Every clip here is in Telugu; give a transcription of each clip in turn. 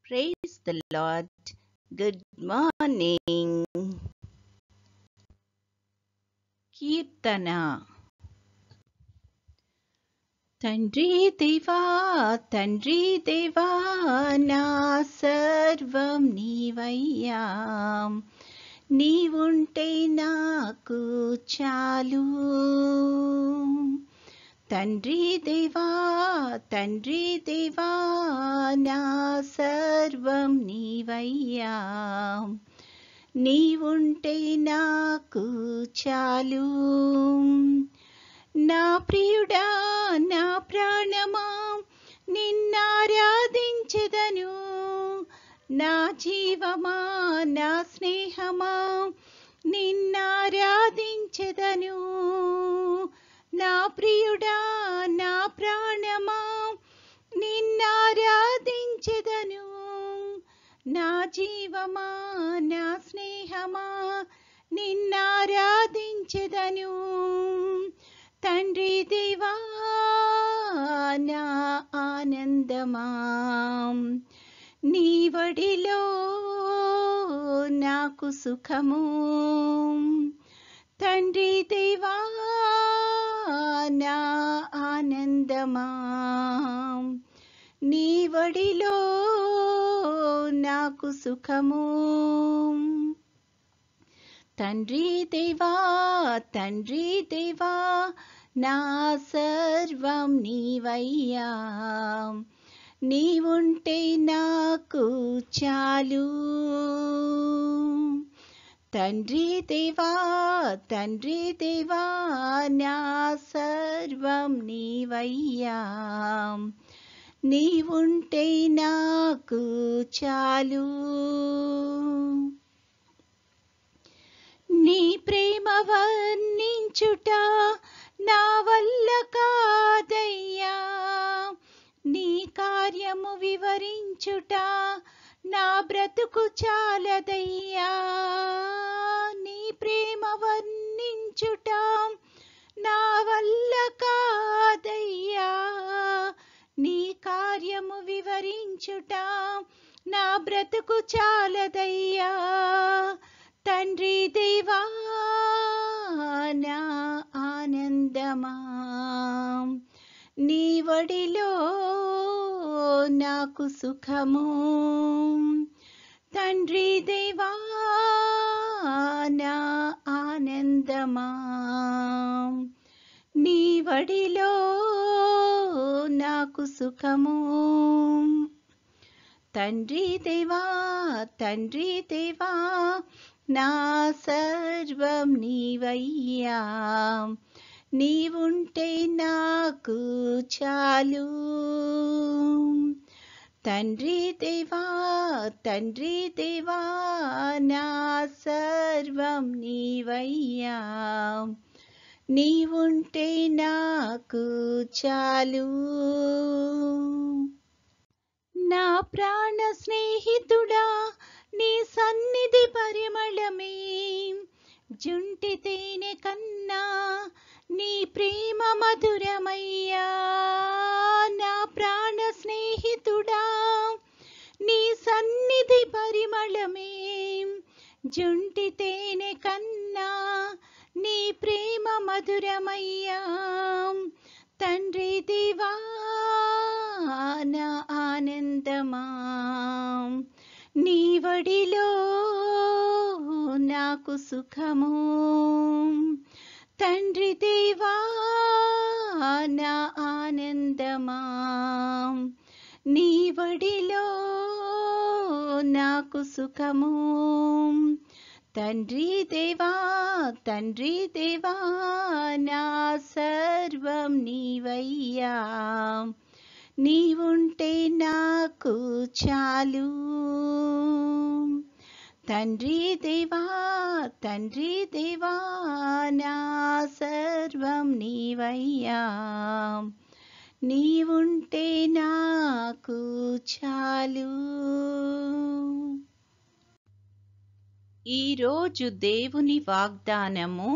Praise the Lord. Good morning. కీర్తన. తండ్రి దేవా తండ్రి దేవా నా సర్వం నీవయ్యా, నీవుంటే నాకు చాలు. తండ్రి దేవా తండ్రి దేవా నా సర్వం నీవయ్యా, నీవుంటే నాకు చాలు. నా ప్రియుడా నా ప్రాణమా నిన్నారాధించెదను, నా జీవమా నా స్నేహమా నిన్నారాధించెదను. నా ప్రియుడా నా ప్రాణమా నిన్నారాధించెదను, నా జీవమా నా స్నేహమా నిన్నారాధించెదను. తండ్రి దేవా నా ఆనందమా, నీ వడిలో నాకు సుఖము. తండ్రి దేవా నా ఆనందమా, నీ వడిలో నాకు సుఖము. తండ్రి దేవా తండ్రి దేవా నా సర్వం నీవయ్యా, నీవుంటే నాకు చాలు. తండ్రి దేవా తండ్రి దేవా నా సర్వం నీవయ్యా, నీవుంటే నాకు చాలు. నీ ప్రేమ వర్ణించుట నా వల్ల కాదయ్యా, నీ కార్యము వివరించుట నా బ్రతుకు చాలదయ్యా. నీ ప్రేమ వర్ణించుట నా వల్ల కాదయ్యా, నీ కార్యము వివరించుట నా బ్రతుకు చాలదయ్యా. తండ్రి దేవా నా ఆనందమా, నీ వడిలో నాకు సుఖము. తండ్రి దేవా నా ఆనందమా, నీ వడిలో నాకు సుఖము. తండ్రి దేవా తండ్రి దేవా నా సర్వం నీవయ్యా, నీవుంటే నాకు చాలు. తండ్రి దేవా తండ్రి దేవా నా సర్వం నీవయ్యా, నీవుంటే నాకు చాలు. నా ప్రాణ స్నేహితుడా నీ సన్నిధి పరిమళమే, జుంటి తేనె కన్నా నీ ప్రేమ మధురమయ్యా. నా ప్రాణ స్నేహితుడా నీ సన్నిధి పరిమళమే, జుంటి తేనె కన్నా నీ ప్రేమ మధురమయ్యా. తండ్రి దేవా నా ఆనందమా, నీ వడిలో నాకు సుఖము. తండ్రి దేవా నా ఆనందమా, నీ వడిలో నాకు సుఖము. తండ్రి దేవా తండ్రి దేవా నా సర్వం నీవయ్యా, నీవుంటే నాకు చాలు. తండ్రి దేవా తండ్రి దేవా నా సర్వం నీవయ్యా, నీవుంటే నాకు చాలు. ఈరోజు దేవుని వాగ్దానము,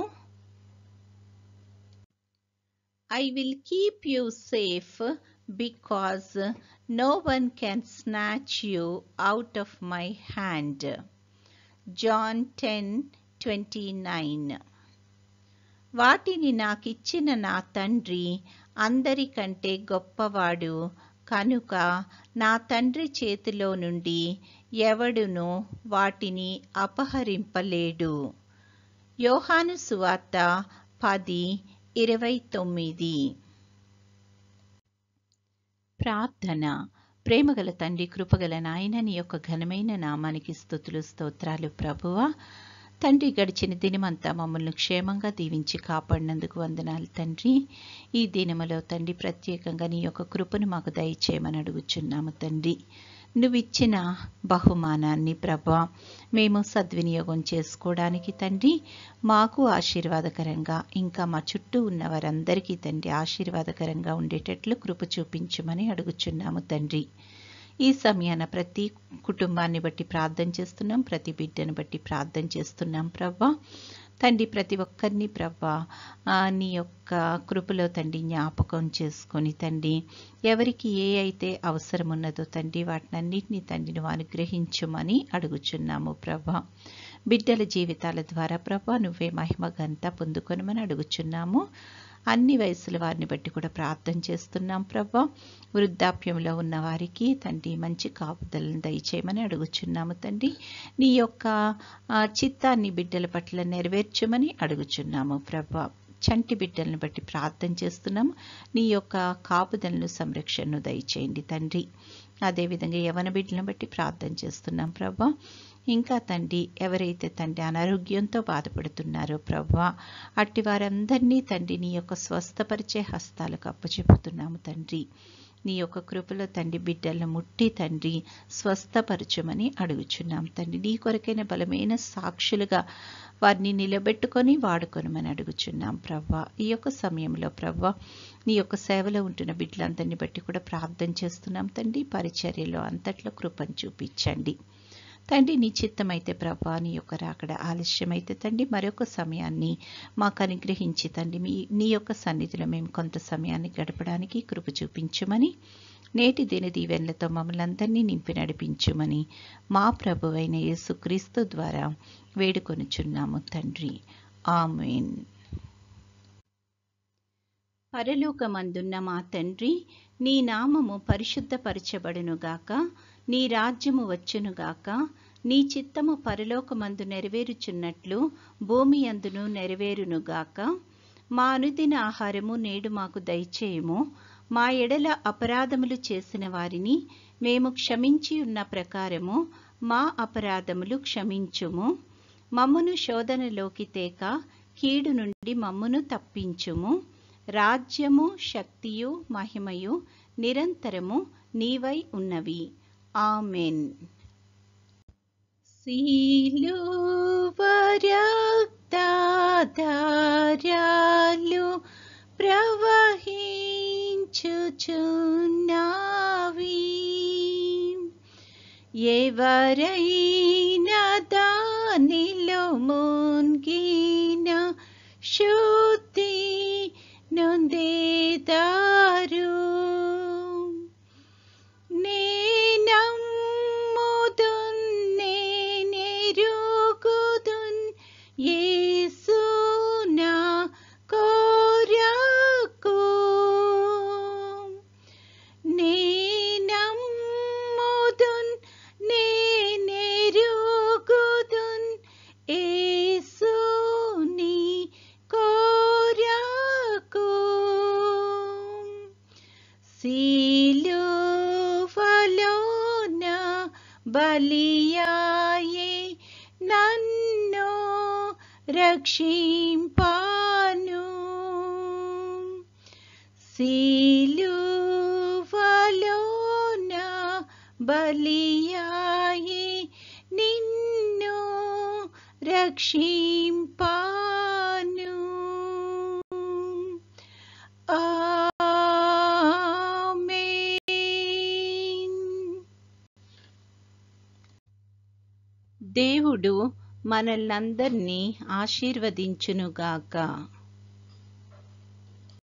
I will keep you safe because no one can snatch you out of my hand. John 10:29. వాటిని నాకిచ్చిన నా తండ్రి అందరికంటే గొప్పవాడు కనుక నా తండ్రి చేతిలో నుండి ఎవడునూ వాటిని అపహరింపలేడు. యోహాను సువార్త 10:29. ప్రార్థన. ప్రేమగల తండ్రి, కృపగల నాయన, నీ యొక్క ఘనమైన నామానికి స్తుతులు స్తోత్రాలు ప్రభువా. తండ్రి, గడిచిన దినమంతా మమ్మల్ని క్షేమంగా దీవించి కాపాడినందుకు వందనాలు తండ్రి. ఈ దినములో తండ్రి ప్రత్యేకంగా నీ యొక్క కృపను మాకు దయచేయమని అడుగుచున్నాము తండ్రి. నువ్విచ్చిన బహుమానాన్ని ప్రభా మేము సద్వినియోగం చేసుకోవడానికి తండ్రి మాకు ఆశీర్వాదకరంగా, ఇంకా మా చుట్టూ ఉన్న వారందరికీ తండ్రి ఆశీర్వాదకరంగా ఉండేటట్లు కృప చూపించమని అడుగుచున్నాము తండ్రి. ఈ సమయాన ప్రతి కుటుంబాన్ని బట్టి ప్రార్థన చేస్తున్నాం, ప్రతి బిడ్డను బట్టి ప్రార్థన చేస్తున్నాం ప్రభా. తండ్రి, ప్రతి ఒక్కరిని ప్రభా నీ యొక్క కృపలో తండ్రి జ్ఞాపకం చేసుకొని తండ్రి ఎవరికి ఏ అయితే అవసరం ఉన్నదో తండ్రి వాటినన్నింటినీ తండ్రి నువ్వు అనుగ్రహించమని అడుగుచున్నాము ప్రభా. బిడ్డల జీవితాల ద్వారా ప్రభా నువ్వే మహిమ ఘనత పొందుకొనమని అడుగుచున్నాము. అన్ని వయసుల వారిని బట్టి కూడా ప్రార్థన చేస్తున్నాం ప్రభా. వృద్ధాప్యంలో ఉన్న వారికి తండ్రి మంచి కాపుదలను దయచేయమని అడుగుచున్నాము తండ్రి. నీ యొక్క చిత్తాన్ని బిడ్డల పట్ల నెరవేర్చమని అడుగుచున్నాము ప్రభా. చంటి బిడ్డలను బట్టి ప్రార్థన చేస్తున్నాము. నీ యొక్క కాపుదలను సంరక్షణను దయచేయండి తండ్రి. అదేవిధంగా యవన బిడ్డలను బట్టి ప్రార్థన చేస్తున్నాం ప్రభా. ఇంకా తండ్రి ఎవరైతే తండ్రి అనారోగ్యంతో బాధపడుతున్నారో ప్రభా అట్టి వారందరినీ తండ్రి నీ యొక్క స్వస్థపరిచే హస్తాలకు అప్పచెప్పుతున్నాము తండ్రి. నీ యొక్క కృపలో తండ్రి బిడ్డలను ముట్టి తండ్రి స్వస్థపరచమని అడుగుచున్నాం తండ్రి. నీ కొరకైన బలమైన సాక్షులుగా వారిని నిలబెట్టుకొని వాడుకొనమని అడుగుచున్నాం ప్రభా. ఈ యొక్క సమయంలో ప్రభా నీ యొక్క సేవలో ఉంటున్న బిడ్డలందరినీ బట్టి కూడా ప్రార్థన చేస్తున్నాం తండ్రి. పరిచర్యలో అంతట్లో కృపను చూపించండి తండ్రి. నీ చిత్తమైతే ప్రభా నీ యొక్క రాకడ ఆలస్యమైతే తండ్రి మరొక సమయాన్ని మాకు అనుగ్రహించి తండ్రి నీ యొక్క సన్నిధిలో మేము కొంత సమయాన్ని గడపడానికి కృప చూపించమని, నేటి దిన దీవెనలతో మమ్మల్ని అందరినీ నింపి నడిపించమని మా ప్రభువైన యేసుక్రీస్తు ద్వారా వేడుకొనుచున్నాము తండ్రి. ఆమేన్. పరలోకమందున్న మా తండ్రి, నీ నామము పరిశుద్ధపరచబడునుగాక, నీ రాజ్యము వచ్చునుగాక, నీ చిత్తము పరలోకమందు నెరవేరుచున్నట్లు భూమి అందును నెరవేరునుగాక. మా అనుదిన ఆహారము నేడు మాకు దయచేయము. మా ఎడల అపరాధములు చేసిన వారిని మేము క్షమించి ఉన్న ప్రకారము మా అపరాధములు క్షమించుము. మమ్మును శోధనలోకి తేక కీడు నుండి మమ్మును తప్పించుము. రాజ్యము, శక్తియు, మహిమయు నిరంతరము నీవై ఉన్నవి. ఆమెన్. సిలువ రక్తధారలు ప్రవహించుచున్నవి. ఎవరైనా దానిలో మునిగిన శుద్ధి నొందేదారు. యేసు నా కొరకు నేనమ్ముదున్ నేనెరుగుదున్ యేసు నీ కొరకు. సిలువలోన బలియాయే నన్ను రక్షింపాను. సిలువలోన బలియాయే నిన్ను రక్షింపాను. ఆమేన్. దేవుడు మనల్నందరినీ ఆశీర్వదించునుగాక.